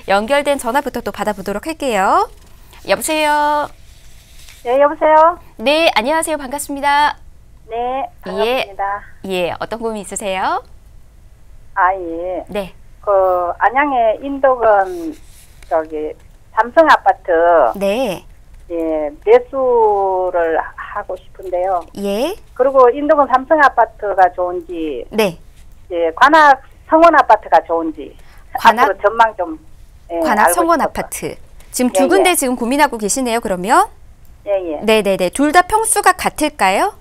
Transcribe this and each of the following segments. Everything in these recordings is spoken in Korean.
연결된 전화부터 또 받아보도록 할게요. 여보세요. 네, 여보세요. 네, 안녕하세요. 반갑습니다. 네, 반갑습니다. 예, 어떤 고민 있으세요? 아, 예. 네. 그 안양의 인덕은 저기 삼성 아파트 네. 예, 매수를 하고 싶은데요. 예. 그리고 인덕은 삼성 아파트가 좋은지 네. 예, 관악 성원 아파트가 좋은지 관악? 앞으로 전망 좀 예, 관악 알고 성원 싶어서. 아파트. 지금 예, 두 군데 예. 지금 고민하고 계시네요, 그러면? 예, 예. 네네네. 둘 다 평수가 같을까요?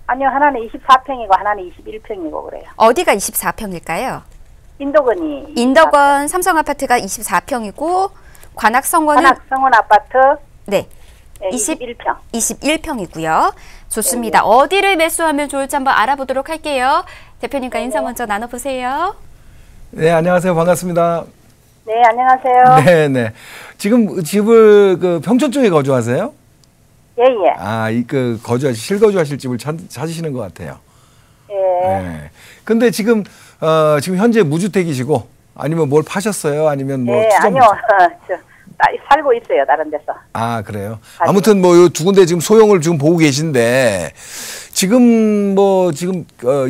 아니요, 하나는 24평이고 하나는 21평이고 그래요. 어디가 24평일까요? 인덕은이 인덕원 삼성 아파트가 24평이고 관악 성원은 관악 성원 아파트 네. 예, 21평. 21평이고요. 좋습니다. 어디를 매수하면 좋을지 한번 알아보도록 할게요. 대표님과 인사 먼저 나눠보세요. 네, 안녕하세요. 반갑습니다. 네, 안녕하세요. 네, 네. 지금 집을 그 평촌 쪽에 거주하세요? 예, 예. 아, 실거주하실 집을 찾으시는 것 같아요. 예. 네. 근데 지금 현재 무주택이시고 아니면 뭘 파셨어요? 아니면 뭐 예, 투자 아니요. 살고 있어요, 다른 데서. 아, 그래요? 아무튼 뭐 요 두 군데 지금 소형을 지금 보고 계신데 지금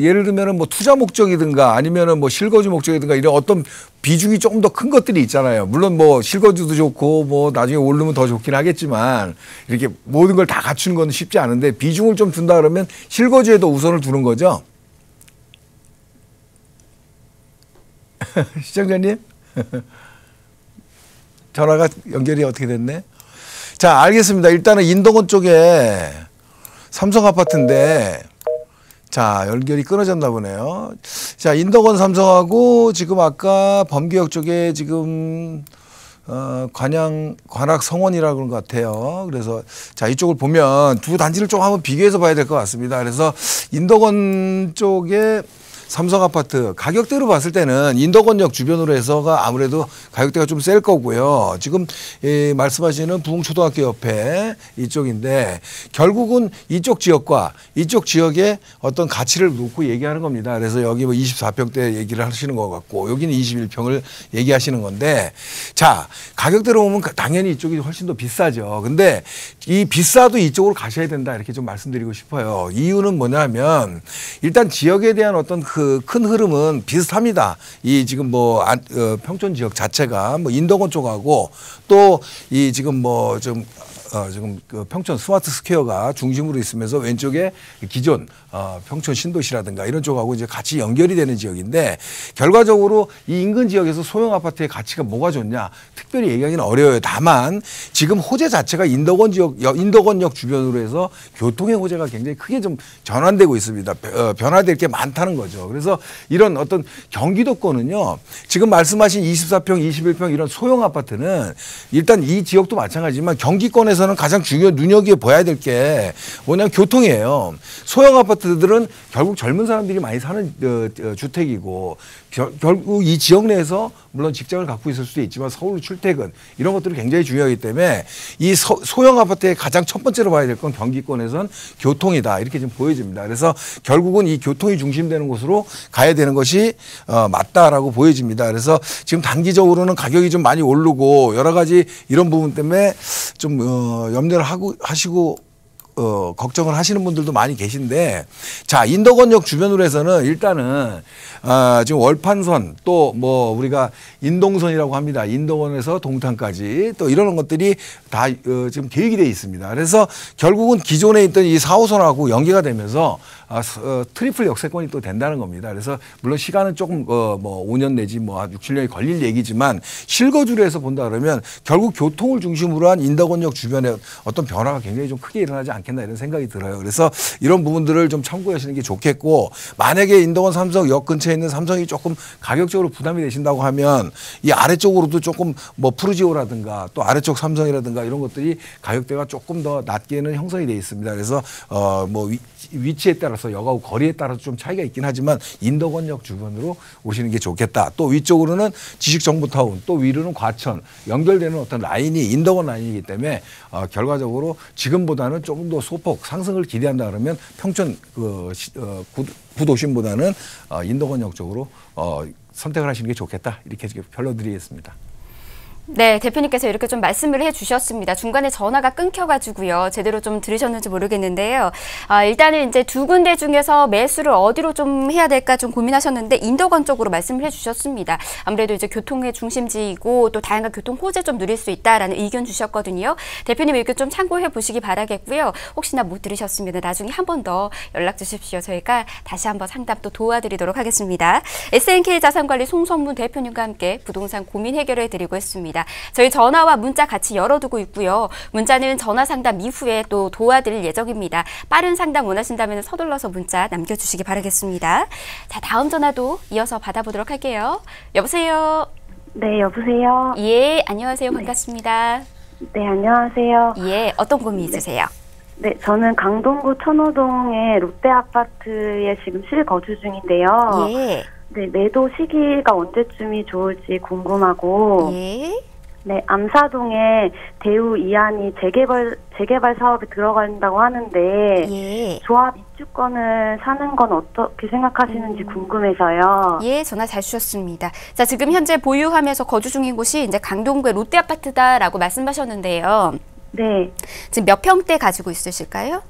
예를 들면은 뭐 투자 목적이든가 아니면은 뭐 실거주 목적이든가 이런 어떤 비중이 조금 더 큰 것들이 있잖아요. 물론 뭐 실거주도 좋고 뭐 나중에 오르면 더 좋긴 하겠지만 이렇게 모든 걸 다 갖추는 건 쉽지 않은데 비중을 좀 둔다 그러면 실거주에도 우선을 두는 거죠. 시청자님? 전화가 연결이 어떻게 됐네? 자, 알겠습니다. 일단은 인덕원 쪽에 삼성 아파트인데, 자, 연결이 끊어졌나 보네요. 자, 인덕원 삼성하고 지금 아까 범기역 쪽에 지금 관악 성원이라고 그런 것 같아요. 그래서 자, 이쪽을 보면 두 단지를 좀 한번 비교해서 봐야 될 것 같습니다. 그래서 인덕원 쪽에 삼성 아파트 가격대로 봤을 때는 인덕원역 주변으로 해서가 아무래도 가격대가 좀 셀 거고요. 지금 말씀하시는 부흥초등학교 옆에 이쪽인데 결국은 이쪽 지역과 이쪽 지역의 어떤 가치를 놓고 얘기하는 겁니다. 그래서 여기 뭐 24평대 얘기를 하시는 것 같고 여기는 21평을 얘기하시는 건데 자, 가격대로 보면 당연히 이쪽이 훨씬 더 비싸죠. 근데 이 비싸도 이쪽으로 가셔야 된다 이렇게 좀 말씀드리고 싶어요. 이유는 뭐냐면 일단 지역에 대한 어떤 그 큰 흐름은 비슷합니다. 이 지금 뭐 평촌 지역 자체가 뭐 인덕원 쪽하고 또 이 지금 뭐 좀 지금 그 평촌 스마트 스퀘어가 중심으로 있으면서 왼쪽에 기존 평촌 신도시라든가 이런 쪽하고 이제 같이 연결이 되는 지역인데 결과적으로 이 인근 지역에서 소형 아파트의 가치가 뭐가 좋냐 특별히 얘기하기는 어려워요. 다만 지금 호재 자체가 인덕원 지역, 인덕원역 주변으로 해서 교통의 호재가 굉장히 크게 좀 전환되고 있습니다. 변화될 게 많다는 거죠. 그래서 이런 어떤 경기도권은요. 지금 말씀하신 24평, 21평 이런 소형 아파트는 일단 이 지역도 마찬가지지만 경기권에서 는 가장 중요한 눈여겨봐야 될 게 뭐냐면 교통이에요. 소형 아파트들은 결국 젊은 사람들이 많이 사는 주택이고 결국 이 지역 내에서 물론 직장을 갖고 있을 수도 있지만 서울로 출퇴근 이런 것들이 굉장히 중요하기 때문에 이 소형 아파트의 가장 첫 번째로 봐야 될 건 경기권에선 교통이다 이렇게 좀 보여집니다. 그래서 결국은 이 교통이 중심되는 곳으로 가야 되는 것이 맞다라고 보여집니다. 그래서 지금 단기적으로는 가격이 좀 많이 오르고 여러 가지 이런 부분 때문에 좀 염려를 하시고 걱정을 하시는 분들도 많이 계신데 자 인덕원역 주변으로 해서는 일단은 지금 월판선 또 뭐 우리가 인동선이라고 합니다. 인덕원에서 동탄까지 또 이런 것들이 다 지금 계획이 되어 있습니다. 그래서 결국은 기존에 있던 이 4호선하고 연계가 되면서 트리플 역세권이 또 된다는 겁니다. 그래서 물론 시간은 조금 뭐 5년 내지 뭐 6, 7년이 걸릴 얘기지만 실거주로 해서 본다 그러면 결국 교통을 중심으로 한 인덕원역 주변에 어떤 변화가 굉장히 좀 크게 일어나지 않겠나 이런 생각이 들어요. 그래서 이런 부분들을 좀 참고하시는 게 좋겠고 만약에 인덕원 삼성 역 근처에 있는 삼성이 조금 가격적으로 부담이 되신다고 하면 이 아래쪽으로도 조금 뭐 푸르지오라든가 또 아래쪽 삼성이라든가 이런 것들이 가격대가 조금 더 낮게는 형성이 되어 있습니다. 그래서 뭐 위치에 따라서 역하고 거리에 따라서 좀 차이가 있긴 하지만 인덕원역 주변으로 오시는 게 좋겠다. 또 위쪽으로는 지식정보타운 또 위로는 과천 연결되는 어떤 라인이 인덕원 라인이기 때문에 결과적으로 지금보다는 조금 더 소폭 상승을 기대한다 그러면 평촌 구도심보다는 인덕원역 쪽으로 선택을 하시는 게 좋겠다. 이렇게 별로 드리겠습니다. 네, 대표님께서 이렇게 좀 말씀을 해주셨습니다. 중간에 전화가 끊겨가지고요. 제대로 좀 들으셨는지 모르겠는데요. 일단은 이제 두 군데 중에서 매수를 어디로 좀 해야 될까 좀 고민하셨는데 인덕원 쪽으로 말씀을 해주셨습니다. 아무래도 이제 교통의 중심지이고 또 다양한 교통 호재 좀 누릴 수 있다라는 의견 주셨거든요. 대표님 의견 좀 참고해 보시기 바라겠고요. 혹시나 못 들으셨으면 나중에 한 번 더 연락 주십시오. 저희가 다시 한번 상담 또 도와드리도록 하겠습니다. SNK 자산관리 송선문 대표님과 함께 부동산 고민 해결해 드리고 있습니다. 저희 전화와 문자 같이 열어두고 있고요. 문자는 전화 상담 이후에 또 도와드릴 예정입니다. 빠른 상담 원하신다면 서둘러서 문자 남겨주시기 바라겠습니다. 자, 다음 전화도 이어서 받아보도록 할게요. 여보세요? 네, 여보세요? 예, 안녕하세요. 반갑습니다. 네, 안녕하세요. 예, 어떤 고민 있으세요? 네, 저는 강동구 천호동의 롯데아파트에 지금 실거주 중인데요. 예. 네, 매도 시기가 언제쯤이 좋을지 궁금하고, 예. 네, 암사동에 대우 이안이 재개발 사업에 들어간다고 하는데, 예. 조합 입주권을 사는 건 어떻게 생각하시는지 궁금해서요. 예, 전화 잘 주셨습니다. 자, 지금 현재 보유하면서 거주 중인 곳이 이제 강동구의 롯데아파트다라고 말씀하셨는데요. 네, 지금 몇 평대 가지고 있으실까요?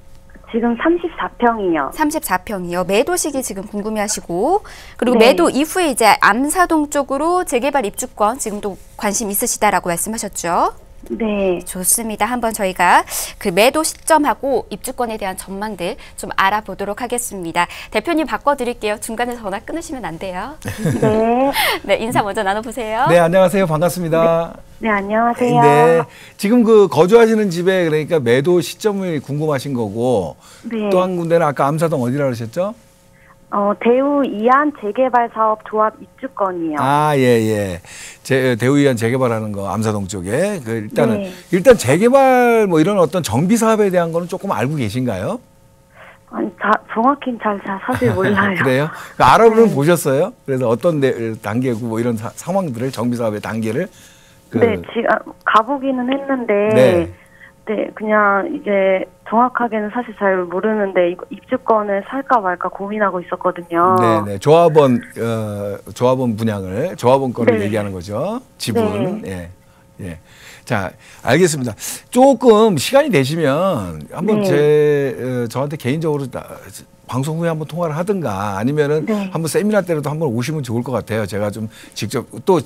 지금 34평이요. 34평이요. 매도 시기 지금 궁금해하시고 그리고 네. 매도 이후에 이제 암사동 쪽으로 재개발 입주권 지금도 관심 있으시다라고 말씀하셨죠? 네. 좋습니다. 한번 저희가 그 매도 시점하고 입주권에 대한 전망들 좀 알아보도록 하겠습니다. 대표님 바꿔드릴게요. 중간에 전화 끊으시면 안 돼요. 네. 네, 인사 먼저 나눠보세요. 네, 안녕하세요. 반갑습니다. 네, 안녕하세요. 네. 지금 그 거주하시는 집에 그러니까 매도 시점을 궁금하신 거고 네. 또 한 군데는 아까 암사동 어디라 그러셨죠? 대우 이안 재개발 사업 조합 입주권이요. 아, 예, 예. 대우이안 재개발하는 거 암사동 쪽에 일단은 네. 일단 재개발 뭐 이런 어떤 정비 사업에 대한 거는 조금 알고 계신가요? 아니, 정확히는 사실 몰라요. 그래요? 알아보면 네. 보셨어요? 그래서 어떤 단계고 뭐 이런 상황들을 정비 사업의 단계를 네, 지금 가보기는 했는데 네. 네, 그냥 이제 정확하게는 사실 잘 모르는데 입주권을 살까 말까 고민하고 있었거든요. 네네. 조합원 분양을 조합원 거를 네. 얘기하는 거죠. 지분. 예. 예. 자, 알겠습니다. 조금 시간이 되시면 한번 네. 저한테 개인적으로 방송 후에 한번 통화를 하든가 아니면은 네. 한번 세미나 때라도 한번 오시면 좋을 것 같아요. 제가 좀 직접 또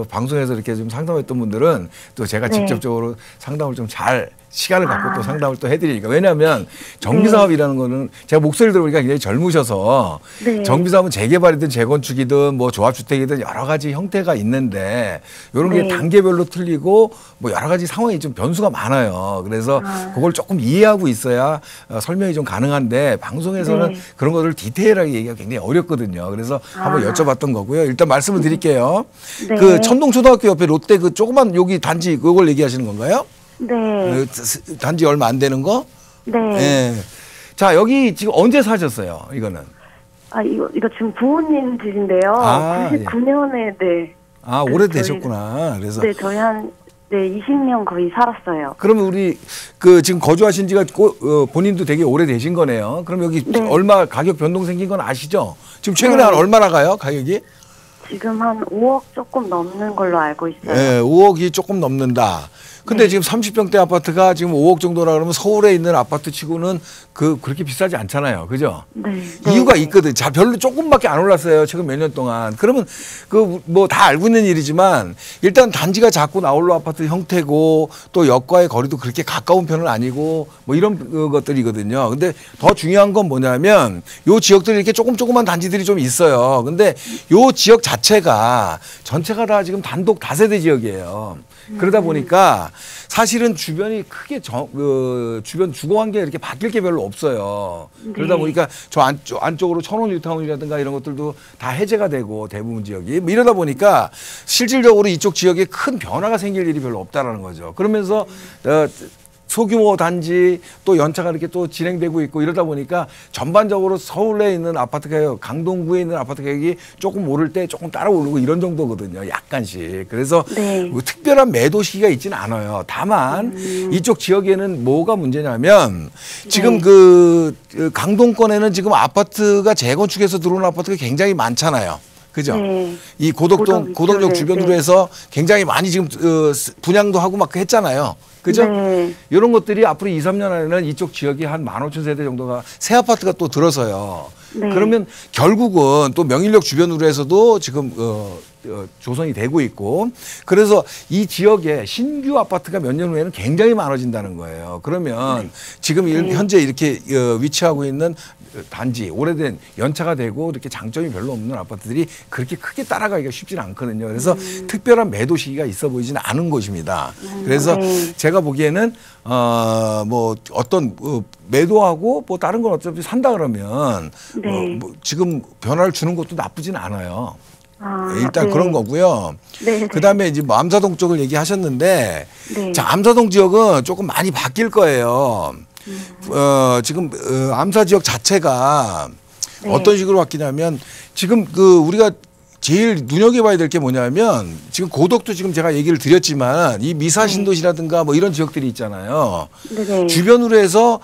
방송에서 이렇게 좀 상담했던 분들은 또 제가 네. 직접적으로 상담을 좀 잘 시간을 갖고 또 상담을 또 해드리니까. 왜냐하면 정비사업이라는 거는 제가 목소리를 들어보니까 굉장히 젊으셔서 네. 정비사업은 재개발이든 재건축이든 뭐 조합주택이든 여러 가지 형태가 있는데 이런 게 네. 단계별로 틀리고 뭐 여러 가지 상황이 좀 변수가 많아요. 그래서 그걸 조금 이해하고 있어야 설명이 좀 가능한데 방송에서는 네. 그런 것을 디테일하게 얘기하기 굉장히 어렵거든요. 그래서 한번 여쭤봤던 거고요. 일단 말씀을 드릴게요. 네. 그 천동초등학교 옆에 롯데 그 조그만 여기 단지 그걸 얘기하시는 건가요? 네. 단지 얼마 안 되는 거? 네. 예. 자, 여기 지금 언제 사셨어요? 이거는. 이거 지금 부모님 집인데요. 아, 99년에 네. 아, 오래되셨구나. 그래서. 네, 저희 한 20년 거의 살았어요. 그러면 우리 지금 거주하신 지가 본인도 되게 오래되신 거네요. 그럼 여기 네. 얼마 가격 변동 생긴 건 아시죠? 지금 최근에 한 얼마나 가요? 가격이? 지금 한 5억 조금 넘는 걸로 알고 있어요. 예, 5억이 조금 넘는다. 근데 지금 30평대 아파트가 지금 5억 정도라 그러면 서울에 있는 아파트 치고는 그렇게 비싸지 않잖아요. 그죠? 네. 이유가 있거든. 자, 별로 조금밖에 안 올랐어요. 최근 몇 년 동안. 그러면 뭐 다 알고 있는 일이지만 일단 단지가 작고 나홀로 아파트 형태고 또 역과의 거리도 그렇게 가까운 편은 아니고 뭐 이런 것들이거든요. 근데 더 중요한 건 뭐냐면 요 지역들이 이렇게 조그만 단지들이 좀 있어요. 근데 요 지역 자체가 전체가 다 지금 단독 다세대 지역이에요. 그러다 보니까 사실은 주변이 크게 주변 주거 환경이 이렇게 바뀔 게 별로 없어요. 그러다 보니까 저 안쪽으로 천원 뉴타운이라든가 이런 것들도 다 해제가 되고 대부분 지역이 뭐 이러다 보니까 실질적으로 이쪽 지역에 큰 변화가 생길 일이 별로 없다라는 거죠. 그러면서 소규모 단지 또 연차가 이렇게 또 진행되고 있고 이러다 보니까 전반적으로 서울에 있는 아파트 가격, 강동구에 있는 아파트 가격이 조금 오를 때 조금 따라 오르고 이런 정도거든요. 약간씩. 그래서 네. 뭐 특별한 매도 시기가 있지는 않아요. 다만 이쪽 지역에는 뭐가 문제냐면 지금 강동권에는 지금 아파트가 재건축해서 들어오는 아파트가 굉장히 많잖아요. 그죠? 네. 이 고덕 고덕역 이쪽에, 주변으로 네. 해서 굉장히 많이 지금 분양도 하고 막 했잖아요. 그죠? 네. 이런 것들이 앞으로 2, 3년 안에는 이쪽 지역이 한 15,000세대 정도가 새 아파트가 또 들어서요. 네. 그러면 결국은 또 명일역 주변으로 해서도 지금 조성이 되고 있고, 그래서 이 지역에 신규 아파트가 몇 년 후에는 굉장히 많아진다는 거예요. 그러면 지금 현재 이렇게 위치하고 있는 단지, 오래된 연차가 되고 이렇게 장점이 별로 없는 아파트들이 그렇게 크게 따라가기가 쉽지는 않거든요. 그래서 특별한 매도 시기가 있어 보이지는 않은 곳입니다. 그래서 네. 제가 보기에는 뭐 어떤 매도하고 뭐 다른 건 어차피 산다 그러면 네. 뭐 지금 변화를 주는 것도 나쁘진 않아요. 아, 일단 네. 그런 거고요. 네. 그다음에 이제 뭐 암사동 쪽을 얘기하셨는데, 네. 자, 암사동 지역은 조금 많이 바뀔 거예요. 지금 암사 지역 자체가 네. 어떤 식으로 바뀌냐면, 지금 우리가 제일 눈여겨봐야 될 게 뭐냐면, 지금 고덕도 지금 제가 얘기를 드렸지만 이 미사신도시라든가 뭐 이런 지역들이 있잖아요. 네네. 주변으로 해서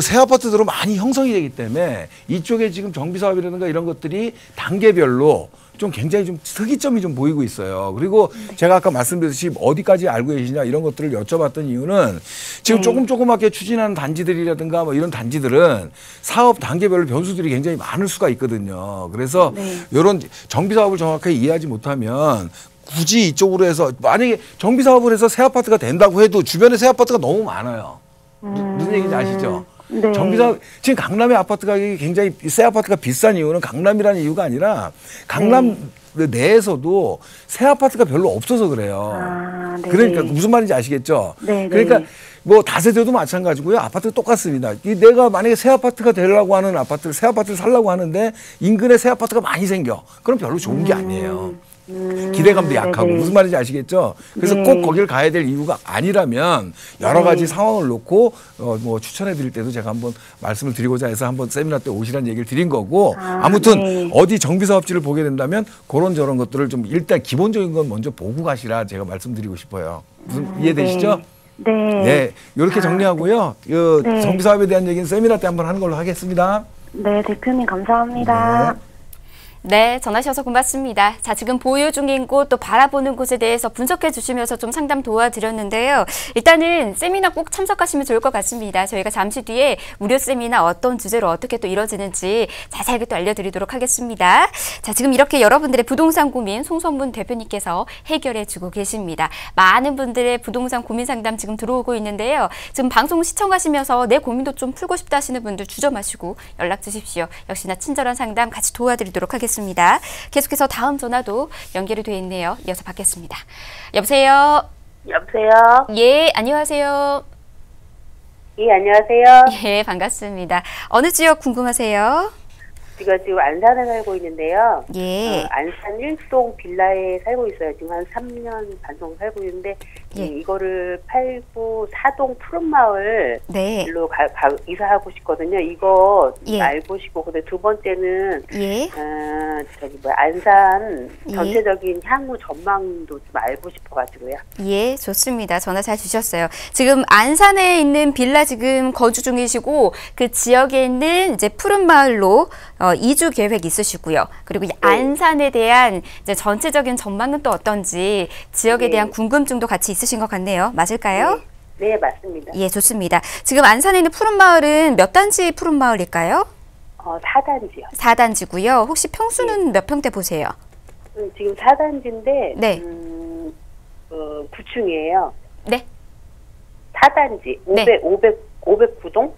새 아파트들로 많이 형성이 되기 때문에 이쪽에 지금 정비 사업이라든가 이런 것들이 단계별로 좀 굉장히 좀 특이점이 좀 보이고 있어요. 그리고 제가 아까 말씀드렸듯이 어디까지 알고 계시냐 이런 것들을 여쭤봤던 이유는 지금 조그맣게 추진하는 단지들이라든가 뭐 이런 단지들은 사업 단계별로 변수들이 굉장히 많을 수가 있거든요. 그래서 이런 정비 사업을 정확하게 이해하지 못하면 굳이 이쪽으로 해서 만약에 정비 사업을 해서 새 아파트가 된다고 해도 주변에 새 아파트가 너무 많아요. 무슨 얘기인지 아시죠? 네. 정비사업, 지금 강남의 아파트 가격이 굉장히 새 아파트가 비싼 이유는 강남이라는 이유가 아니라 강남 내에서도 새 아파트가 별로 없어서 그래요. 아, 네. 그러니까 무슨 말인지 아시겠죠? 네, 그러니까 뭐 다세대도 마찬가지고요. 아파트도 똑같습니다. 내가 만약에 새 아파트가 되려고 하는 새 아파트를 살려고 하는데 인근에 새 아파트가 많이 생겨. 그럼 별로 좋은 게 아니에요. 기대감도 약하고 네네. 무슨 말인지 아시겠죠? 그래서 네. 꼭 거기를 가야 될 이유가 아니라면 여러 가지 상황을 놓고 뭐 추천해 드릴 때도 제가 한번 말씀을 드리고자 해서 한번 세미나 때 오시라는 얘기를 드린 거고, 아무튼 네. 어디 정비 사업지를 보게 된다면 그런 저런 것들을 좀 일단 기본적인 건 먼저 보고 가시라 제가 말씀드리고 싶어요. 무슨 이해되시죠? 네. 네, 이렇게 정리하고요. 네. 정비 사업에 대한 얘기는 세미나 때 한번 하는 걸로 하겠습니다. 네, 대표님 감사합니다. 네, 전화주셔서 고맙습니다. 자, 지금 보유 중인 곳 또 바라보는 곳에 대해서 분석해 주시면서 좀 상담 도와드렸는데요. 일단은 세미나 꼭 참석하시면 좋을 것 같습니다. 저희가 잠시 뒤에 무료 세미나 어떤 주제로 어떻게 또 이뤄지는지 자세하게 또 알려드리도록 하겠습니다. 자, 지금 이렇게 여러분들의 부동산 고민 송성문 대표님께서 해결해 주고 계십니다. 많은 분들의 부동산 고민 상담 지금 들어오고 있는데요. 지금 방송 시청하시면서 내 고민도 좀 풀고 싶다 하시는 분들 주저 마시고 연락 주십시오. 역시나 친절한 상담 같이 도와드리도록 하겠습니다. 계속해서 다음 전화도 연결이 되어 있네요. 이어서 받겠습니다. 여보세요? 여보세요? 예, 안녕하세요. 예, 안녕하세요. 예, 반갑습니다. 어느 지역 궁금하세요? 제가 지금 안산에 살고 있는데요. 예. 안산 1동 빌라에 살고 있어요. 지금 한 3년 반 정도 살고 있는데 예. 이거를 팔고 4동 푸른마을 네. 일로 이사하고 싶거든요. 이거 예. 알고 싶고, 근데 두 번째는 예. 안산 예. 전체적인 향후 전망도 좀 알고 싶어가지고요. 예, 좋습니다. 전화 잘 주셨어요. 지금 안산에 있는 빌라 지금 거주 중이시고 그 지역에 있는 이제 푸른 마을로 이주 계획 있으시고요. 그리고 이 안산에 대한 이제 전체적인 전망은 또 어떤지 지역에 네. 대한 궁금증도 같이 있으신 것 같네요. 맞을까요? 네, 맞습니다. 예, 좋습니다. 지금 안산에 있는 푸른 마을은 몇 단지 푸른 마을일까요? 4단지요. 4단지고요. 혹시 평수는 몇 평대 보세요? 지금 4단지인데 네. 9층이에요. 네. 4단지 네. 509동?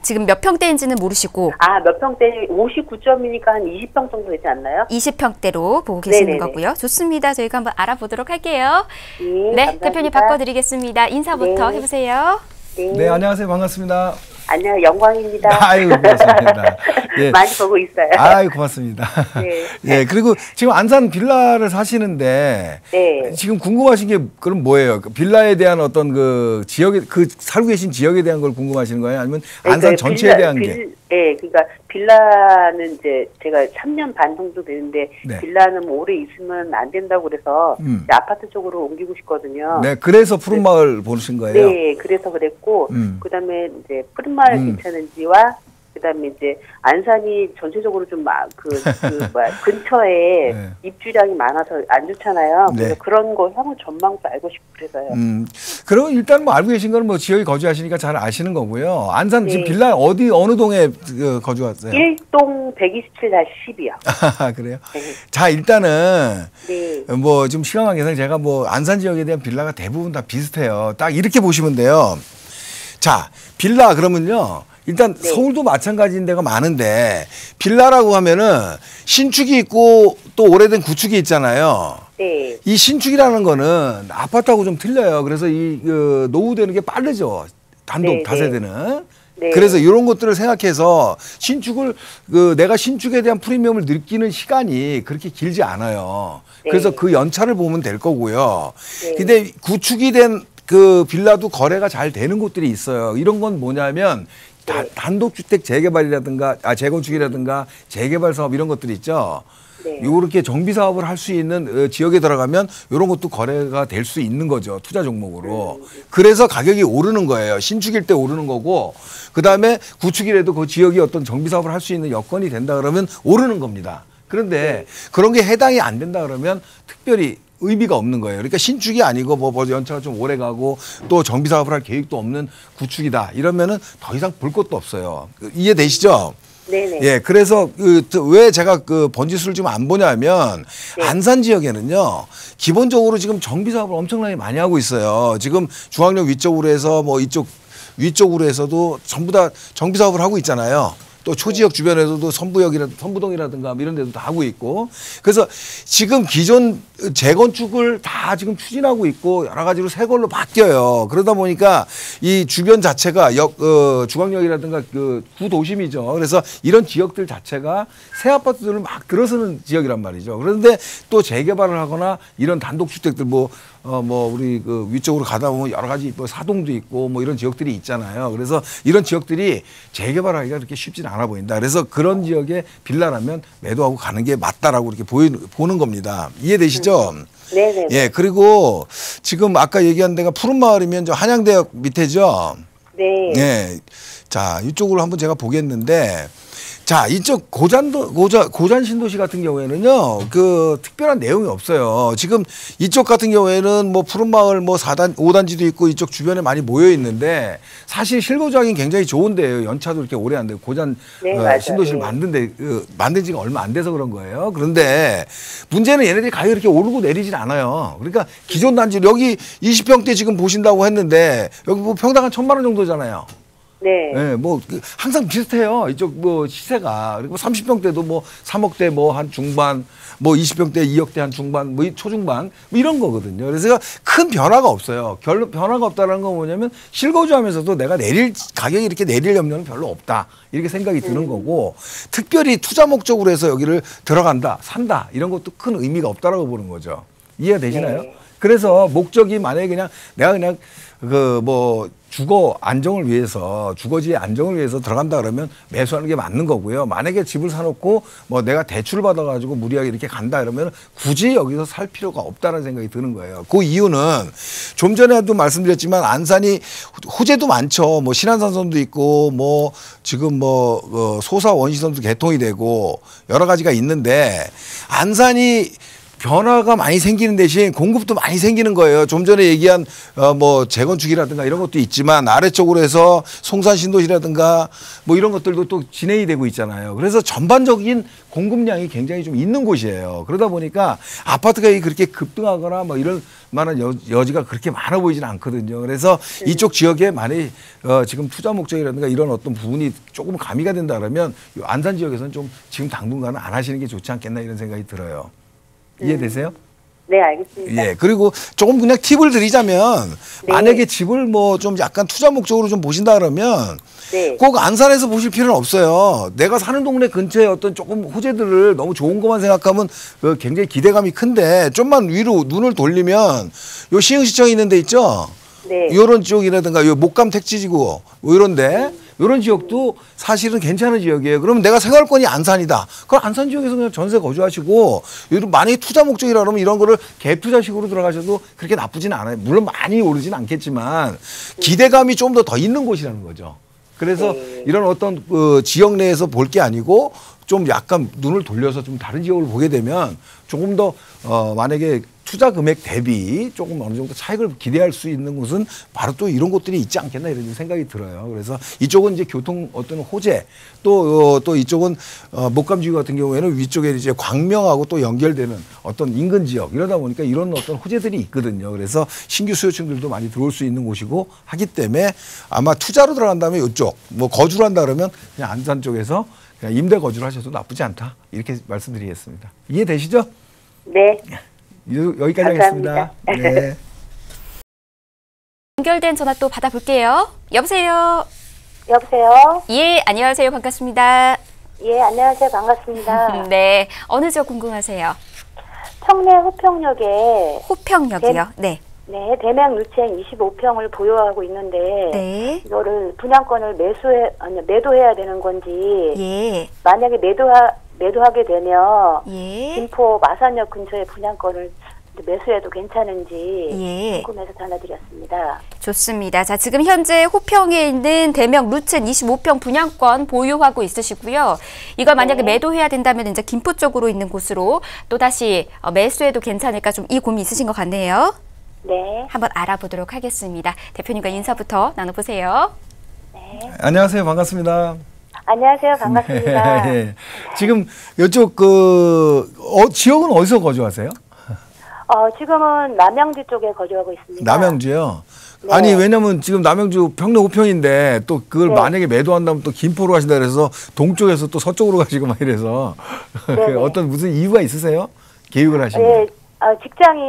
지금 몇 평대인지는 모르시고 몇 평대 59점이니까 한 20평 정도 되지 않나요? 20평대로 보고 계시는 네네네. 거고요. 좋습니다. 저희가 한번 알아보도록 할게요. 네, 네, 감사합니다. 대표님 바꿔드리겠습니다. 인사부터 네. 해보세요. 네, 안녕하세요. 반갑습니다. 안녕, 영광입니다. 아유, 고맙습니다. 예. 많이 보고 있어요. 아유, 고맙습니다. 네. 예, 그리고 지금 안산 빌라를 사시는데 네. 지금 궁금하신 게 그럼 뭐예요? 그 빌라에 대한 어떤 그 지역에 살고 계신 지역에 대한 걸 궁금하시는 거예요? 아니면 안산 전체에 대한 게? 네, 그러니까 빌라는 이제 제가 3년 반 정도 되는데 네. 빌라는 뭐 오래 있으면 안 된다고 그래서 이제 아파트 쪽으로 옮기고 싶거든요. 네, 그래서 푸른마을 보신 거예요? 네, 그래서 그랬고 음. 그다음에 이제 푸른마을 괜찮은지와 그다음에 이제 안산이 전체적으로 좀 근처에 네. 입주량이 많아서 안 좋잖아요. 그래서 네. 그런 거 향후 전망도 알고 싶고 그래서요. 그럼 일단 뭐 알고 계신 거는 뭐 지역에 거주하시니까 잘 아시는 거고요. 안산 네. 지금 빌라 어느 동에 거주하세요? 1동 127-10이요. 그래요? 네. 자, 일단은 네. 뭐 좀 시간 관계상 제가 뭐 안산 지역에 대한 빌라가 대부분 다 비슷해요. 딱 이렇게 보시면 돼요. 자, 빌라 그러면요. 일단 네. 서울도 마찬가지인 데가 많은데 빌라라고 하면은 신축이 있고 또 오래된 구축이 있잖아요. 네. 이 신축이라는 거는 아파트하고 좀 틀려요. 그래서 이 노후되는 게 빠르죠. 단독 네, 다세대는. 네. 그래서 이런 것들을 생각해서 신축을 내가 신축에 대한 프리미엄을 느끼는 시간이 그렇게 길지 않아요. 네. 그래서 그 연차를 보면 될 거고요. 네. 근데 구축이 된 그 빌라도 거래가 잘 되는 곳들이 있어요. 이런 건 뭐냐면 네. 단독주택 재개발이라든가 재건축이라든가 재개발 사업 이런 것들이 있죠. 네. 요렇게 정비 사업을 할 수 있는 지역에 들어가면 이런 것도 거래가 될 수 있는 거죠. 투자 종목으로. 그래서 가격이 오르는 거예요. 신축일 때 오르는 거고 그다음에 구축이라도 그 지역이 어떤 정비 사업을 할 수 있는 여건이 된다 그러면 오르는 겁니다. 그런데 그런 게 해당이 안 된다 그러면 특별히 의미가 없는 거예요. 그러니까 신축이 아니고 뭐 연차가 좀 오래 가고 또 정비 사업을 할 계획도 없는 구축이다. 이러면은 더 이상 볼 것도 없어요. 이해되시죠? 네네. 예, 그래서 왜 제가 번지수를 좀 안 보냐면 네. 안산 지역에는요 기본적으로 지금 정비 사업을 엄청나게 많이 하고 있어요. 지금 중앙역 위쪽으로 해서 뭐 이쪽 위쪽으로 해서도 전부 다 정비 사업을 하고 있잖아요. 또 초지역 주변에서도 선부동이라든가 이런 데도 다 하고 있고 그래서 지금 기존 재건축을 다 지금 추진하고 있고 여러 가지로 새 걸로 바뀌어요. 그러다 보니까 이 주변 자체가 중앙역이라든가 구도심이죠. 그래서 이런 지역들 자체가 새 아파트들을 막 들어서는 지역이란 말이죠. 그런데 또 재개발을 하거나 이런 단독주택들 우리 위쪽으로 가다 보면 여러 가지 뭐 사동도 있고 뭐 이런 지역들이 있잖아요. 그래서 이런 지역들이 재개발하기가 그렇게 쉽지는 않아 보인다. 그래서 그런 지역에 빌라라면 매도하고 가는 게 맞다라고 이렇게 보는 겁니다. 이해되시죠? 네네. 예, 그리고 지금 아까 얘기한 데가 푸른마을이면 저 한양대역 밑에죠? 네. 예. 자, 이쪽으로 한번 제가 보겠는데 자, 이쪽 고잔 신도시 같은 경우에는요, 특별한 내용이 없어요. 지금 이쪽 같은 경우에는 뭐 푸른마을 뭐 5단지도 있고 이쪽 주변에 많이 모여 있는데 사실 실거주하기는 굉장히 좋은데요. 연차도 이렇게 오래 안 되고 고잔 네, 신도시를 네. 만든 지가 얼마 안 돼서 그런 거예요. 그런데 문제는 얘네들이 가격이 이렇게 오르고 내리질 않아요. 그러니까 기존 단지 여기 20평대 지금 보신다고 했는데 여기 뭐 평당 한 1,000만 원 정도잖아요. 네. 네, 뭐 항상 비슷해요. 이쪽 뭐 시세가. 그리고 30평대도 뭐 3억대 뭐 한 중반, 뭐 20평대 2억대 한 중반, 뭐 초중반 뭐 이런 거거든요. 그래서 큰 변화가 없어요. 변화가 없다는 건 뭐냐면 실거주하면서도 내가 가격이 이렇게 내릴 염려는 별로 없다. 이렇게 생각이 드는 거고 특별히 투자 목적으로 해서 여기를 들어간다, 산다 이런 것도 큰 의미가 없다라고 보는 거죠. 이해가 되시나요? 네. 그래서 목적이 만약에 내가 그냥 주거지의 안정을 위해서 들어간다 그러면 매수하는 게 맞는 거고요. 만약에 집을 사놓고 뭐 내가 대출을 받아가지고 무리하게 이렇게 간다 그러면 굳이 여기서 살 필요가 없다는 생각이 드는 거예요. 그 이유는 좀 전에도 말씀드렸지만 안산이 호재도 많죠. 뭐 신안산선도 있고 뭐 지금 소사 원시선도 개통이 되고 여러 가지가 있는데 안산이 변화가 많이 생기는 대신 공급도 많이 생기는 거예요. 좀 전에 얘기한 뭐 재건축이라든가 이런 것도 있지만 아래쪽으로 해서 송산 신도시라든가 뭐 이런 것들도 또 진행이 되고 있잖아요. 그래서 전반적인 공급량이 굉장히 좀 있는 곳이에요. 그러다 보니까 아파트 가격이 그렇게 급등하거나 뭐 이런 만한 여지가 그렇게 많아 보이지는 않거든요. 그래서 이쪽 지역에 만약 지금 투자 목적이라든가 이런 어떤 부분이 조금 가미가 된다 그러면 안산 지역에서는 좀 지금 당분간은 안 하시는 게 좋지 않겠나 이런 생각이 들어요. 이해되세요? 네, 알겠습니다. 예, 그리고 조금 그냥 팁을 드리자면 네. 만약에 집을 뭐 좀 약간 투자 목적으로 좀 보신다 그러면 네. 꼭 안산에서 보실 필요는 없어요. 내가 사는 동네 근처에 어떤 조금 호재들을 너무 좋은 것만 생각하면 굉장히 기대감이 큰데 좀만 위로 눈을 돌리면 요 시흥시청에 있는 데 있죠? 네. 이런 쪽이라든가 요 목감 택지지구 뭐 이런데 이런 지역도 사실은 괜찮은 지역이에요. 그러면 내가 생활권이 안산이다. 그럼 안산 지역에서 그냥 전세 거주하시고 만약에 투자 목적이라 그러면 이런 거를 갭 투자식으로 들어가셔도 그렇게 나쁘지는 않아요. 물론 많이 오르진 않겠지만 기대감이 좀 더 있는 곳이라는 거죠. 그래서 네. 이런 어떤 지역 내에서 볼 게 아니고 좀 약간 눈을 돌려서 좀 다른 지역을 보게 되면 조금 더 만약에 투자 금액 대비 조금 어느 정도 차익을 기대할 수 있는 곳은 바로 또 이런 곳들이 있지 않겠나 이런 생각이 들어요. 그래서 이쪽은 이제 교통 어떤 호재 또 이쪽은 목감지구 같은 경우에는 위쪽에 이제 광명하고 또 연결되는 어떤 인근 지역 이러다 보니까 이런 어떤 호재들이 있거든요. 그래서 신규 수요층들도 많이 들어올 수 있는 곳이고 하기 때문에 아마 투자로 들어간다면 이쪽 뭐 거주를 한다 그러면 그냥 안산 쪽에서 그냥 임대 거주를 하셔도 나쁘지 않다 이렇게 말씀드리겠습니다. 이해되시죠? 네. 여기까지 감사합니다. 하겠습니다. 네. 연결된 전화 또 받아볼게요. 여보세요. 여보세요? 예, 안녕하세요. 반갑습니다. 예, 안녕하세요. 반갑습니다. 네, 어느 지역 궁금하세요? 청내 호평역에 호평역이요. 네. 네, 대명 루첸 25평을 보유하고 있는데 네. 이거를 분양권을 매도해야 되는 건지 예. 만약에 매도하게 되면 예. 김포 마산역 근처에 분양권을 매수해도 괜찮은지 예. 궁금해서 전화드렸습니다. 좋습니다. 자, 지금 현재 호평에 있는 대명 루첸 25평 분양권 보유하고 있으시고요. 이걸 만약에 네. 매도해야 된다면 이제 김포 쪽으로 있는 곳으로 또 다시 매수해도 괜찮을까 좀 이 고민 있으신 것 같네요. 네. 한번 알아보도록 하겠습니다. 대표님과 인사부터 나눠보세요. 네. 안녕하세요. 반갑습니다. 안녕하세요. 반갑습니다. 네. 지금 이쪽 지역은 어디서 거주하세요? 지금은 남양주 쪽에 거주하고 있습니다. 남양주요. 네. 아니 왜냐면 지금 남양주 평내 호평인데 또 그걸 네. 만약에 매도한다면 또 김포로 가신다 그래서 동쪽에서 또 서쪽으로 가시고 막 이래서 네네. 어떤 무슨 이유가 있으세요? 계획을 하시는. 네, 직장이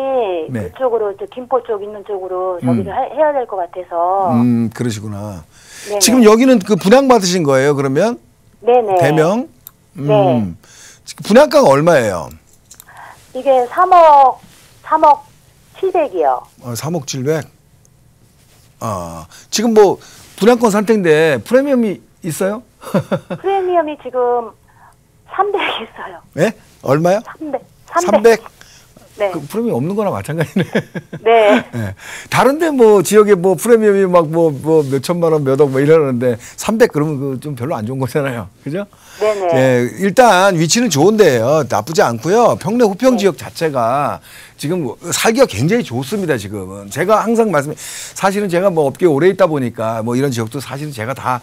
네. 그쪽으로 김포 쪽 있는 쪽으로 저기를 해야 될 것 같아서. 그러시구나. 네네. 지금 여기는 그 분양 받으신 거예요? 그러면 네네. 대명. 네. 분양가가 얼마예요? 이게 3억 700이요. 3억 700. 지금 뭐 분양권 살 텐데 프리미엄이 있어요? 프리미엄이 지금 300 있어요. 네? 얼마요? 300. 네. 그 프리미엄 없는 거나 마찬가지네. 네. 네. 다른데 뭐 지역에 뭐 프리미엄이 막 뭐 몇천만 원, 몇억 뭐 이러는데 300 그러면 그 좀 별로 안 좋은 거잖아요. 그죠? 네네. 예, 일단 위치는 좋은데요. 나쁘지 않고요. 평내 호평 네. 지역 자체가 지금 살기가 굉장히 좋습니다. 지금은 제가 항상 사실은 제가 뭐 업계에 오래 있다 보니까 뭐 이런 지역도 사실은 제가 다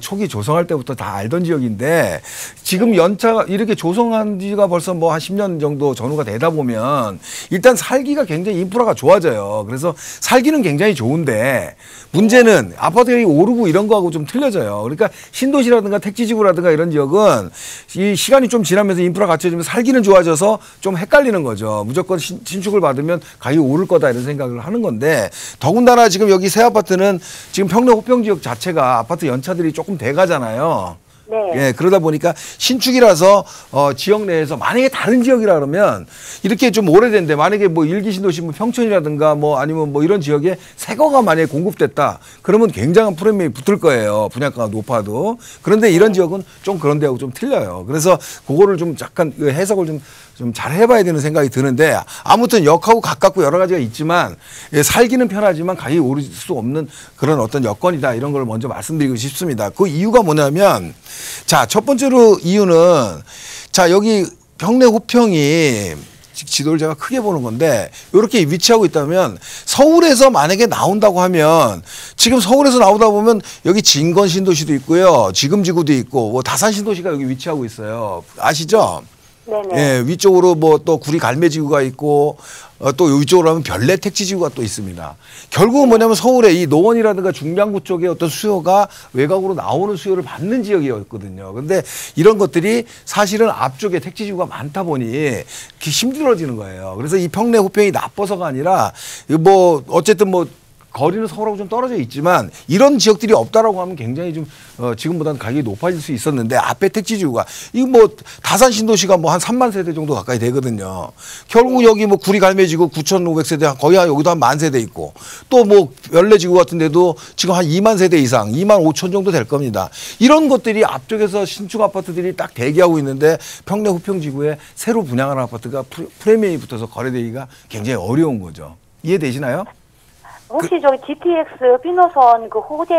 초기 조성할 때부터 다 알던 지역인데 지금 연차 이렇게 조성한 지가 벌써 뭐 한 10년 정도 전후가 되다 보면 일단 살기가 굉장히 인프라가 좋아져요. 그래서 살기는 굉장히 좋은데 문제는 아파트 가격이 오르고 이런 거하고 좀 틀려져요. 그러니까 신도시라든가 택지지구라든가 이런 지역은 이 시간이 좀 지나면서 인프라 갖춰지면 살기는 좋아져서 좀 헷갈리는 거죠. 무조건 신축을 받으면 가격이 오를 거다 이런 생각을 하는 건데 더군다나 지금 여기 새 아파트는 지금 평내 호평 지역 자체가 아파트 연차들이 조금 돼 가잖아요. 네. 예, 그러다 보니까 신축이라서 지역 내에서 만약에 다른 지역이라 그러면 이렇게 좀 오래된데 만약에 뭐 일기 신도시 뭐 평촌이라든가 뭐 아니면 뭐 이런 지역에 새거가 만약에 공급됐다 그러면 굉장한 프리미엄이 붙을 거예요. 분양가가 높아도. 그런데 이런 지역은 좀 그런 데하고 좀 틀려요. 그래서 그거를 좀 약간 해석을 좀 잘 해봐야 되는 생각이 드는데 아무튼 역하고 가깝고 여러 가지가 있지만 살기는 편하지만 가격이 오를 수 없는 그런 어떤 여건이다 이런 걸 먼저 말씀드리고 싶습니다. 그 이유가 뭐냐면 자, 첫 번째로 이유는 자, 여기 평내 호평이 지도를 제가 크게 보는 건데 이렇게 위치하고 있다면 서울에서 만약에 나온다고 하면 지금 서울에서 나오다 보면 여기 진건 신도시도 있고요. 지금지구도 있고 뭐 다산 신도시가 여기 위치하고 있어요. 아시죠? 네네. 예, 위쪽으로 뭐 또 구리 갈매지구가 있고 또 위쪽으로 하면 별내 택지지구가 또 있습니다. 결국은 뭐냐면 서울의 이 노원이라든가 중량구 쪽의 어떤 수요가 외곽으로 나오는 수요를 받는 지역이었거든요. 그런데 이런 것들이 사실은 앞쪽에 택지지구가 많다 보니 힘들어지는 거예요. 그래서 이 평내 호평이 나빠서가 아니라 뭐 어쨌든 뭐 거리는 서울하고 좀 떨어져 있지만 이런 지역들이 없다라고 하면 굉장히 좀 지금보다는 가격이 높아질 수 있었는데 앞에 택지지구가 이거 뭐 다산 신도시가 뭐 한 3만 세대 정도 가까이 되거든요. 결국 여기 뭐 구리 갈매지구 9,500세대 거의 여기도 한 10,000세대 있고 또 뭐 별내지구 같은 데도 지금 한 2만 세대 이상 2만 5천 정도 될 겁니다. 이런 것들이 앞쪽에서 신축 아파트들이 딱 대기하고 있는데 평내 호평지구에 새로 분양하는 아파트가 프리미엄이 붙어서 거래되기가 굉장히 어려운 거죠. 이해되시나요? 혹시 저기 GTX 피노선 그 호재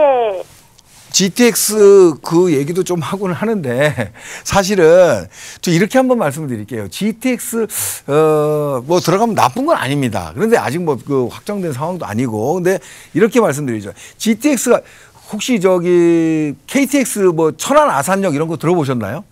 GTX 그 얘기도 좀 하고는 하는데 사실은 저 이렇게 한번 말씀드릴게요. GTX 뭐 들어가면 나쁜 건 아닙니다. 그런데 아직 뭐 그 확정된 상황도 아니고 근데 이렇게 말씀드리죠. GTX가 혹시 저기 KTX 뭐 천안 아산역 이런 거 들어보셨나요?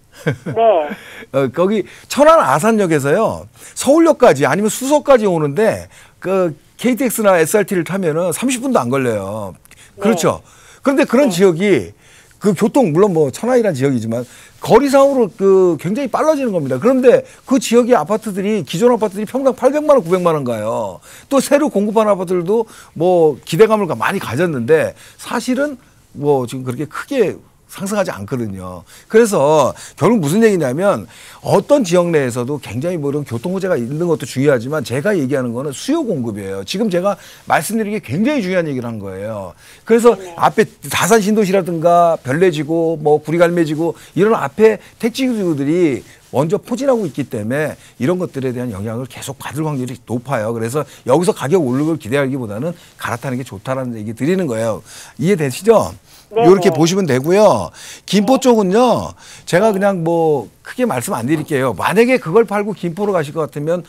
네. 거기 천안 아산역에서요 서울역까지 아니면 수서까지 오는데 그 KTX나 SRT를 타면은 30분도 안 걸려요. 그렇죠. 그런데 그런 지역이 그 교통 물론 뭐 천안이라는 지역이지만 거리상으로 그 굉장히 빨라지는 겁니다. 그런데 그 지역의 아파트들이 기존 아파트들이 평당 800만 원, 900만 원 가요. 또 새로 공급한 아파트들도 뭐 기대감을 많이 가졌는데 사실은 뭐 지금 그렇게 크게 상승하지 않거든요. 그래서 결국 무슨 얘기냐면 어떤 지역 내에서도 굉장히 뭐 이런 교통 호재가 있는 것도 중요하지만 제가 얘기하는 거는 수요 공급이에요. 지금 제가 말씀드린 게 굉장히 중요한 얘기를 한 거예요. 그래서 앞에 다산 신도시라든가 별내지구, 뭐 구리갈매지구 이런 앞에 택지지구들이 먼저 포진하고 있기 때문에 이런 것들에 대한 영향을 계속 받을 확률이 높아요. 그래서 여기서 가격 오르는 걸 기대하기보다는 갈아타는 게 좋다라는 얘기 드리는 거예요. 이해되시죠? 이렇게 보시면 되고요. 김포 쪽은요. 제가 그냥 뭐 크게 말씀 안 드릴게요. 만약에 그걸 팔고 김포로 가실 것 같으면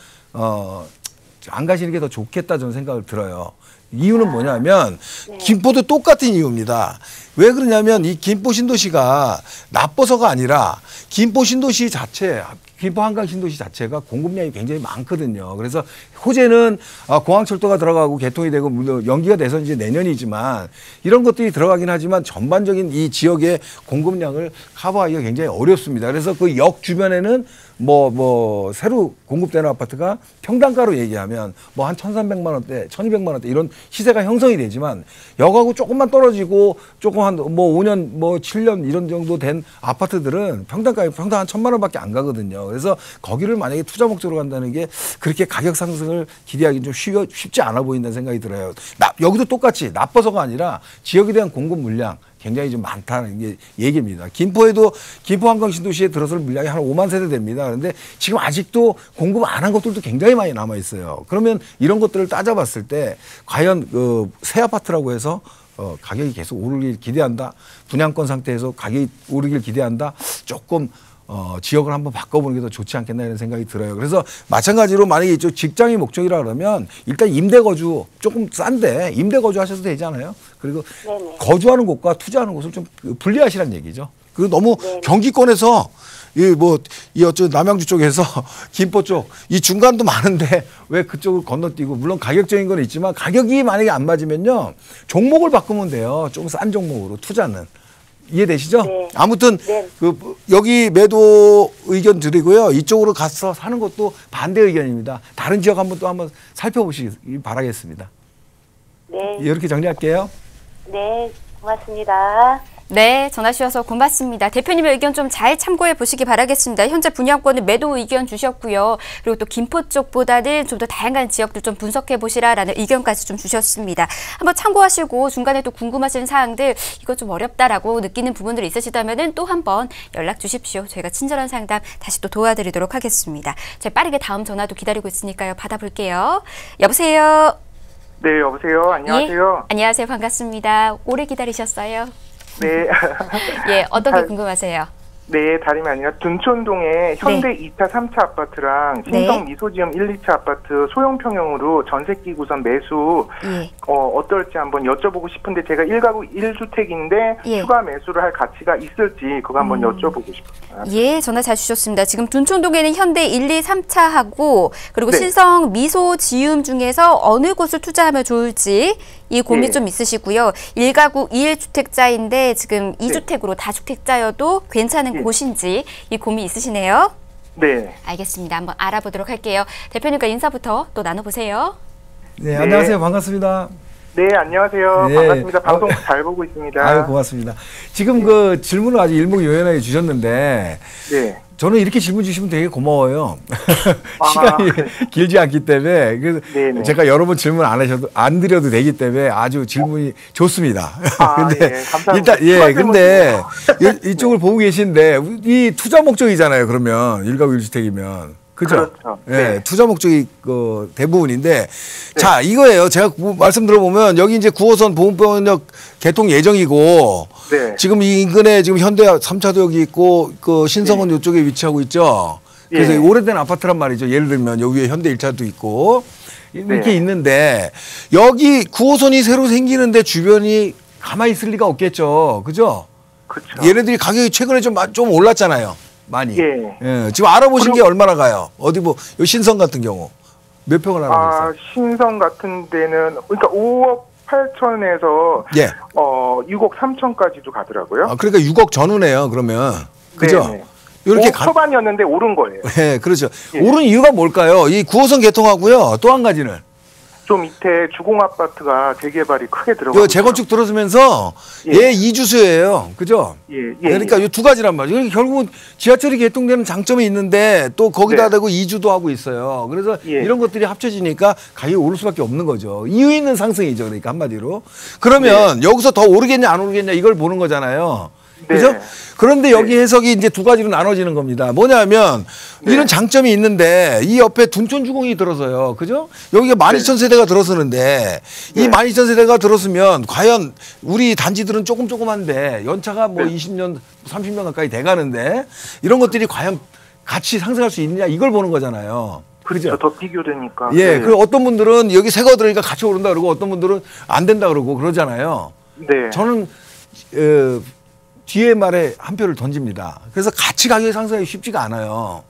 안 가시는 게 더 좋겠다 저는 생각을 들어요. 이유는 뭐냐면 김포도 똑같은 이유입니다. 왜 그러냐면 이 김포 신도시가 나빠서가 아니라 김포 신도시 자체 김포 한강 신도시 자체가 공급량이 굉장히 많거든요. 그래서 호재는 공항철도가 들어가고 개통이 되고 물론 연기가 돼서 이제 내년이지만 이런 것들이 들어가긴 하지만 전반적인 이 지역의 공급량을 커버하기가 굉장히 어렵습니다. 그래서 그 역 주변에는 뭐 새로 공급되는 아파트가 평당가로 얘기하면 뭐 한 1,300만 원대, 1,200만 원대 이런 시세가 형성이 되지만 역하고 조금만 떨어지고 조금 한 뭐 5년, 뭐 7년 이런 정도 된 아파트들은 평당 한 1,000만 원밖에 안 가거든요. 그래서 거기를 만약에 투자 목적으로 간다는 게 그렇게 가격 상승을 기대하기 좀 쉽지 않아 보인다는 생각이 들어요. 여기도 똑같이 나빠서가 아니라 지역에 대한 공급 물량 굉장히 좀 많다는 게 얘기입니다. 김포에도 김포 한강 신도시에 들어설 물량이 한 5만 세대 됩니다. 그런데 지금 아직도 공급 안 한 것들도 굉장히 많이 남아 있어요. 그러면 이런 것들을 따져봤을 때 과연 그 새 아파트라고 해서 가격이 계속 오르길 기대한다. 분양권 상태에서 가격이 오르길 기대한다. 조금 지역을 한번 바꿔보는 게 더 좋지 않겠나 이런 생각이 들어요. 그래서 마찬가지로 만약에 이쪽 직장이 목적이라 그러면 일단 임대거주 조금 싼데 임대거주 하셔도 되잖아요. 그리고 거주하는 곳과 투자하는 곳을 좀 분리하시라는 얘기죠. 그리고 너무 경기권에서 어쩌 남양주 쪽에서 김포 쪽 이 중간도 많은데 왜 그쪽을 건너뛰고 물론 가격적인 건 있지만 가격이 만약에 안 맞으면요 종목을 바꾸면 돼요. 좀 싼 종목으로 투자는. 이해되시죠? 네. 아무튼 네. 여기 매도 의견 드리고요. 이쪽으로 가서 사는 것도 반대 의견입니다. 다른 지역 한번 살펴보시기 바라겠습니다. 네. 이렇게 정리할게요. 네. 고맙습니다. 네, 전화 주셔서 고맙습니다. 대표님의 의견 좀 잘 참고해 보시기 바라겠습니다. 현재 분양권은 매도 의견 주셨고요. 그리고 또 김포 쪽보다는 좀 더 다양한 지역들 좀 분석해 보시라라는 의견까지 좀 주셨습니다. 한번 참고하시고 중간에 또 궁금하신 사항들 이거 좀 어렵다라고 느끼는 부분들이 있으시다면은 또 한번 연락 주십시오. 저희가 친절한 상담 다시 또 도와드리도록 하겠습니다. 저희 빠르게 다음 전화도 기다리고 있으니까요. 받아볼게요. 여보세요. 네, 여보세요. 안녕하세요. 예, 안녕하세요. 반갑습니다. 오래 기다리셨어요? 네. 예, 어떤 게 궁금하세요? 네, 다름이 아니라 둔촌동에 현대 2차, 3차 아파트랑 신성 미소지음 1, 2차 아파트 소형 평형으로 전셋기 구선 매수 어떨지 한번 여쭤보고 싶은데 제가 1가구 1주택인데 추가 매수를 할 가치가 있을지 그거 한번 여쭤보고 싶어요. 예, 전화 잘 주셨습니다. 지금 둔촌동에는 현대 1, 2, 3차하고 그리고 신성 미소지음 중에서 어느 곳을 투자하면 좋을지 이 고민 좀 있으시고요. 1가구 1주택자인데 지금 2주택으로 다주택자여도 괜찮은 곳인지 이 고민 있으시네요. 네. 알겠습니다. 한번 알아보도록 할게요. 대표님과 인사부터 또 나눠보세요. 네, 안녕하세요. 반갑습니다. 네, 안녕하세요. 네. 반갑습니다. 방송 잘 보고 있습니다. 아유, 고맙습니다. 지금 그 질문을 아주 일목요연하게 주셨는데 저는 이렇게 질문 주시면 되게 고마워요. 시간이 길지 않기 때문에 그래서 제가 여러 번 질문 안 드려도 되기 때문에 아주 질문이 좋습니다. 근데 감사합니다. 일단 근데 이쪽을 보고 계신데 이 투자 목적이잖아요. 그러면 1가구 1주택이면 그죠? 그렇죠. 예, 네. 투자 목적이 그 대부분인데 자 이거예요. 제가 말씀 들어보면 여기 이제 9호선 보훈병역 개통 예정이고 네. 지금 이 인근에 지금 현대 3차도역이 있고 그 신성원 이쪽에 위치하고 있죠. 그래서 예. 오래된 아파트란 말이죠. 예를 들면 여기 위에 현대 1차도 있고 이렇게 네. 있는데 여기 9호선이 새로 생기는데 주변이 가만히 있을 리가 없겠죠. 그죠? 그렇죠. 얘네들이 가격이 최근에 좀 올랐잖아요. 많이. 예. 예, 지금 알아보신 게 얼마나 가요? 어디 뭐 요 신성 같은 경우 몇 평을 알아보셨어요? 신성 같은 데는 그러니까 5억 8천에서 예. 6억 3천까지도 가더라고요. 아, 그러니까 6억 전후네요. 그러면 그죠? 네네. 이렇게 5억 초반이었는데 오른 거예요. 예, 그렇죠. 예. 오른 이유가 뭘까요? 이 9호선 개통하고요. 또 한 가지는 좀 밑에 주공 아파트가 재개발이 크게 들어가고 요 재건축 들어서면서 예. 얘 이주수예요. 그죠? 예, 예, 그러니까 이 두 가지란 말이죠. 그러니까 결국은 지하철이 개통되는 장점이 있는데 또 거기다 네. 대고 이주도 하고 있어요. 그래서 예. 이런 것들이 합쳐지니까 가격이 오를 수밖에 없는 거죠. 이유 있는 상승이죠. 그러니까 한마디로. 그러면 여기서 더 오르겠냐 안 오르겠냐 이걸 보는 거잖아요. 그죠? 네. 그런데 여기 해석이 이제 두 가지로 나눠지는 겁니다. 뭐냐면 이런 장점이 있는데 이 옆에 둔촌주공이 들어서요. 그죠? 여기가 12,000세대가 들어서는데 이 12,000세대가 들어서면 과연 우리 단지들은 조금한데 연차가 뭐 20년, 30년 가까이 돼 가는데 이런 것들이 과연 같이 상승할 수 있느냐 이걸 보는 거잖아요. 그죠? 더 비교되니까. 예. 네. 그리고 어떤 분들은 여기 새거 들으니까 같이 오른다 그러고 어떤 분들은 안 된다 그러고 그러잖아요. 네. 저는 뒤에 말에 한 표를 던집니다. 그래서 같이 가격이 상승하기 쉽지가 않아요.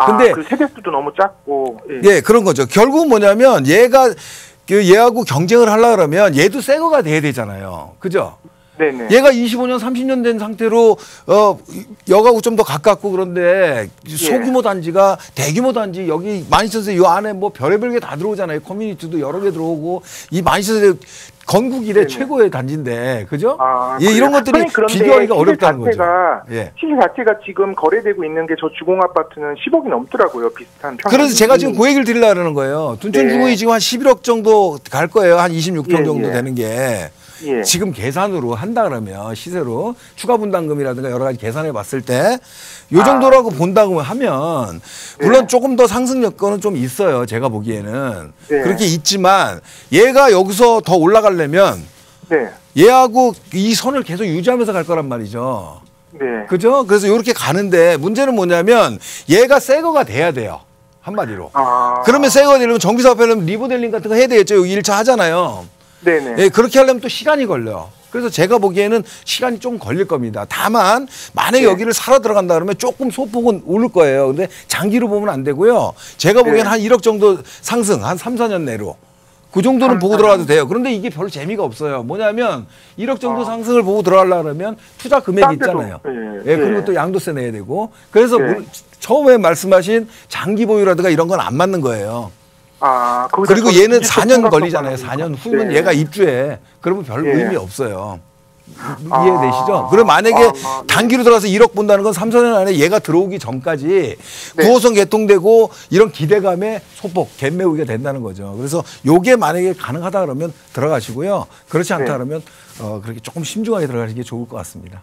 근데 그 세대수도 너무 작고. 예, 그런 거죠. 결국은 뭐냐면 얘하고 경쟁을 하려 그러면 얘도 새 거가 돼야 되잖아요. 그죠? 네네. 얘가 25년, 30년 된 상태로 여가고 좀 더 가깝고 그런데 소규모 단지가 대규모 단지 여기 12,000세대 이 안에 뭐 별의별 게 다 들어오잖아요. 커뮤니티도 여러 개 들어오고 이 12,000세대 건국 이래 최고의 단지인데 그죠? 예, 이런 것들이 비교하기가 어렵다는 거죠. 예. 시세 자체가 지금 거래되고 있는 게 저 주공 아파트는 10억이 넘더라고요. 비슷한 평. 그래서 제가 지금 그 얘기를 드리려고 하는 거예요. 둔촌 주공이 지금 한 11억 정도 갈 거예요. 한 26평 정도 되는 게. 예. 지금 계산으로 한다 그러면 시세로 추가 분담금이라든가 여러 가지 계산해 봤을 때 요 정도라고 본다고 하면 물론 조금 더 상승 여건은 좀 있어요. 제가 보기에는. 그렇게 있지만 얘가 여기서 더 올라가려면 얘하고 이 선을 계속 유지하면서 갈 거란 말이죠. 네. 그죠? 그래서 이렇게 가는데 문제는 뭐냐면 얘가 새 거가 돼야 돼요. 한마디로. 그러면 새 거가 되려면 정비 사업하려면 리모델링 같은 거 해야 되겠죠. 여기 1차 하잖아요. 네네. 예, 그렇게 하려면 또 시간이 걸려요. 그래서 제가 보기에는 시간이 좀 걸릴 겁니다. 다만 만약에 여기를 사러 들어간다 그러면 조금 소폭은 오를 거예요. 근데 장기로 보면 안 되고요. 제가 보기에는 한 1억 정도 상승, 한 3, 4년 내로. 그 정도는 보고 들어가도 돼요. 그런데 이게 별로 재미가 없어요. 뭐냐면 1억 정도 상승을 보고 들어가려고 그러면 투자 금액이 있잖아요. 예, 그리고 또 양도세 내야 되고. 그래서 처음에 말씀하신 장기 보유라든가 이런 건 안 맞는 거예요. 그리고 얘는 4년 걸리잖아요. 4년 후면 얘가 입주해. 그러면 별 의미 없어요. 이해되시죠? 그럼 만약에 단기로 들어가서 1억 본다는 건 3, 4년 안에 얘가 들어오기 전까지 9호선 개통되고 이런 기대감에 소폭 갭매우기가 된다는 거죠. 그래서 요게 만약에 가능하다 그러면 들어가시고요. 그렇지 않다 그러면 그렇게 조금 신중하게 들어가시는 게 좋을 것 같습니다.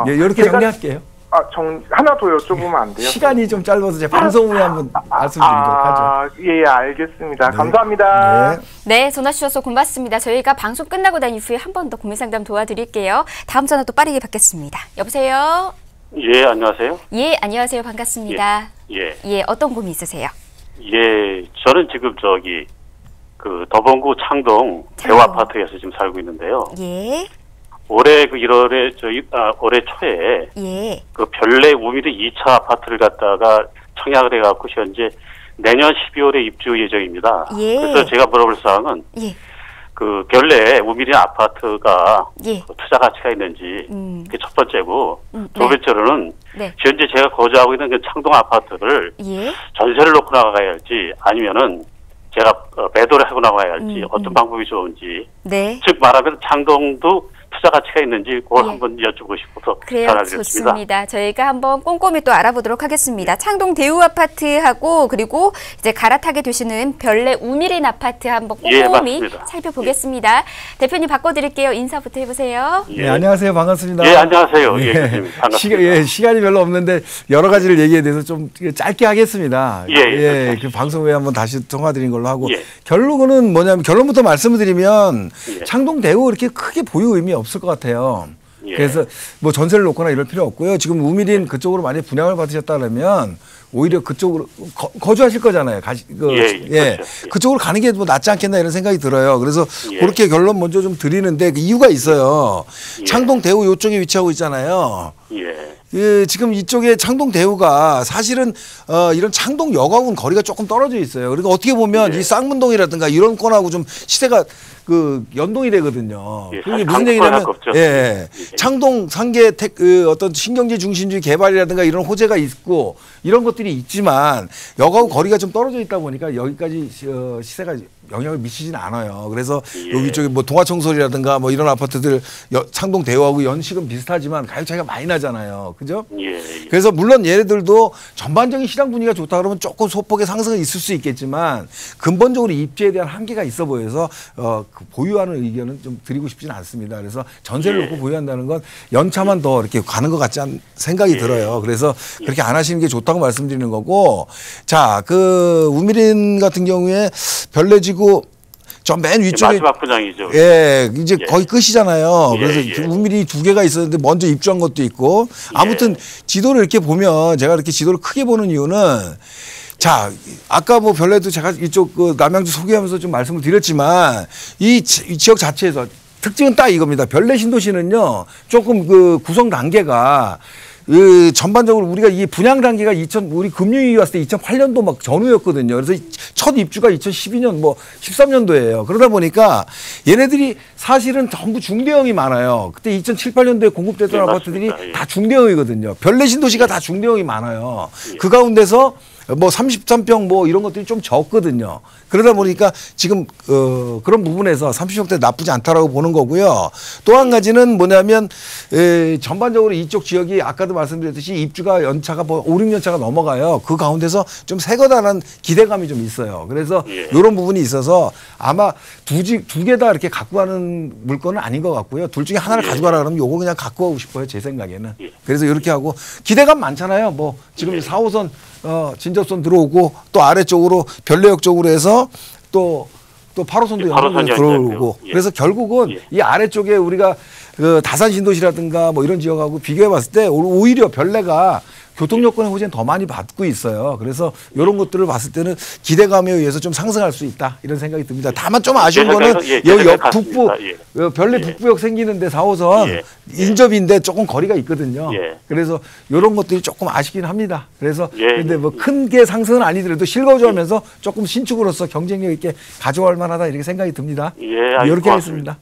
예, 이렇게 정리할게요. 하나 더 여쭤보면 안 돼요? 시간이 좀 짧아서 제가 방송 후에 한번 말씀드리도록 하죠. 예, 알겠습니다. 감사합니다. 네, 전화 주셔서 고맙습니다. 저희가 방송 끝나고 난 이후에 한 번 더 고민 상담 도와드릴게요. 다음 전화 또 빠르게 받겠습니다. 여보세요? 예, 안녕하세요. 예, 안녕하세요. 반갑습니다. 예, 어떤 고민 있으세요? 예, 저는 지금 그 더번구 창동 대화아파트에서 지금 살고 있는데요. 예. 올해 그 1월에 올해 초에 그 별내 우미리 2차 아파트를 갖다가 청약을 해갖고 현재 내년 12월에 입주 예정입니다. 그래서 제가 물어볼 사항은 그 별내 우미리 아파트가 그 투자 가치가 있는지 그게 첫 번째고 두 번째로는 현재 제가 거주하고 있는 그 창동 아파트를 전세를 놓고 나가야 할지 아니면은 제가 매도를 하고 나가야 할지 어떤 방법이 좋은지 즉 말하면 창동도 투자 가치가 있는지 그걸 한번 여쭙고 싶어서 전화드렸습니다. 좋습니다. 저희가 한번 꼼꼼히 또 알아보도록 하겠습니다. 창동 대우 아파트하고 그리고 이제 갈아타게 되시는 별내 우미린 아파트 한번 꼼꼼히 살펴보겠습니다. 대표님 바꿔드릴게요. 인사부터 해보세요. 네, 안녕하세요. 반갑습니다. 예, 안녕하세요. 예, 대표님. 반갑습니다. 시간이 별로 없는데 여러 가지를 얘기에 대해서 좀 짧게 하겠습니다. 그 방송 후에 한번 다시 통화드린 걸로 하고 결론은 뭐냐면 결론부터 말씀을 드리면 창동 대우 이렇게 크게 보유 의미 없을 것 같아요. 그래서 뭐 전세를 놓거나 이럴 필요 없고요. 지금 우미린 그쪽으로 많이 분양을 받으셨다 그러면 오히려 그쪽으로 거주하실 거잖아요. 그렇죠. 그쪽으로 가는 게 뭐 낫지 않겠나 이런 생각이 들어요. 그래서 그렇게 결론 먼저 좀 드리는데 그 이유가 있어요. 창동 대우 요쪽에 위치하고 있잖아요. 지금 이쪽에 창동 대우가 사실은 이런 창동역하고는 거리가 조금 떨어져 있어요. 그러니까 어떻게 보면 이 쌍문동이라든가 이런 건하고 좀 시대가 그 연동이 되거든요. 그게 무슨 얘기냐면 창동 상계 어떤 신경제 중심주의 개발이라든가 이런 호재가 있고 이런 것들이 있지만 역하고 거리가 좀 떨어져 있다 보니까 여기까지 시세가 영향을 미치지는 않아요. 그래서 여기 쪽에 뭐 동화청솔이라든가 뭐 이런 아파트들 창동 대우하고 연식은 비슷하지만 가격 차이가 많이 나잖아요. 그죠? 그래서 물론 얘네들도 전반적인 시장 분위기가 좋다 그러면 조금 소폭의 상승은 있을 수 있겠지만 근본적으로 입지에 대한 한계가 있어 보여서 그 보유하는 의견은 좀 드리고 싶지는 않습니다. 그래서 전세를 놓고 보유한다는 건 연차만 더 이렇게 가는 것 같지 않은 생각이 들어요. 그래서 그렇게 안 하시는 게 좋다고 말씀드리는 거고 자, 그 우미린 같은 경우에 별내지구 저 맨 위쪽에 마지막 분양이죠. 이제 거의 끝이잖아요. 그래서 우미리 2개가 있었는데 먼저 입주한 것도 있고 아무튼 지도를 이렇게 보면 제가 이렇게 지도를 크게 보는 이유는 자, 아까 뭐 별내도 제가 이쪽 그 남양주 소개하면서 좀 말씀을 드렸지만 이 지역 자체에서 특징은 딱 이겁니다. 별내 신도시는요 조금 그 구성 단계가 전반적으로 우리가 이 분양 단계가 우리 금융위기 왔을 때 2008년도 막 전후였거든요. 그래서 첫 입주가 2012년 뭐 13년도예요. 그러다 보니까 얘네들이 사실은 전부 중대형이 많아요. 그때 2007, 8년도에 공급됐던 아파트들이 다 중대형이거든요. 별내 신도시가 다 중대형이 많아요. 그 가운데서 뭐 33평 뭐 이런 것들이 좀 적거든요. 그러다 보니까 지금 그런 부분에서 30평대 나쁘지 않다라고 보는 거고요. 또 한 가지는 뭐냐면 전반적으로 이쪽 지역이 아까도 말씀드렸듯이 입주가 연차가 뭐 5, 6년 차가 넘어가요. 그 가운데서 좀 새 거다라는 기대감이 좀 있어요. 그래서 이런 부분이 있어서 아마 두 개 다 이렇게 갖고 가는 물건은 아닌 것 같고요. 둘 중에 하나를 가져가라 그러면 요거 그냥 갖고 가고 싶어요. 제 생각에는. 그래서 이렇게 하고 기대감 많잖아요. 뭐 지금 4호선 진접선 들어오고 또 아래쪽으로 별내역 쪽으로 해서 또 8호선도 연결해서 들어오고 그래서 결국은 이 아래쪽에 우리가 그 다산 신도시라든가 뭐 이런 지역하고 비교해 봤을 때 오히려 별내가 교통 여건의 호재는 더 많이 받고 있어요. 그래서 이런 것들을 봤을 때는 기대감에 의해서 좀 상승할 수 있다 이런 생각이 듭니다. 다만 좀 아쉬운 거는 여기 북부 별내 북부역 생기는데 4호선 인접인데 조금 거리가 있거든요. 그래서 이런 것들이 조금 아쉽긴 합니다. 그래서 근데 뭐 큰 게 상승은 아니더라도 실거주하면서 조금 신축으로서 경쟁력 있게 가져갈 만하다 이렇게 생각이 듭니다. 이렇게 하겠습니다.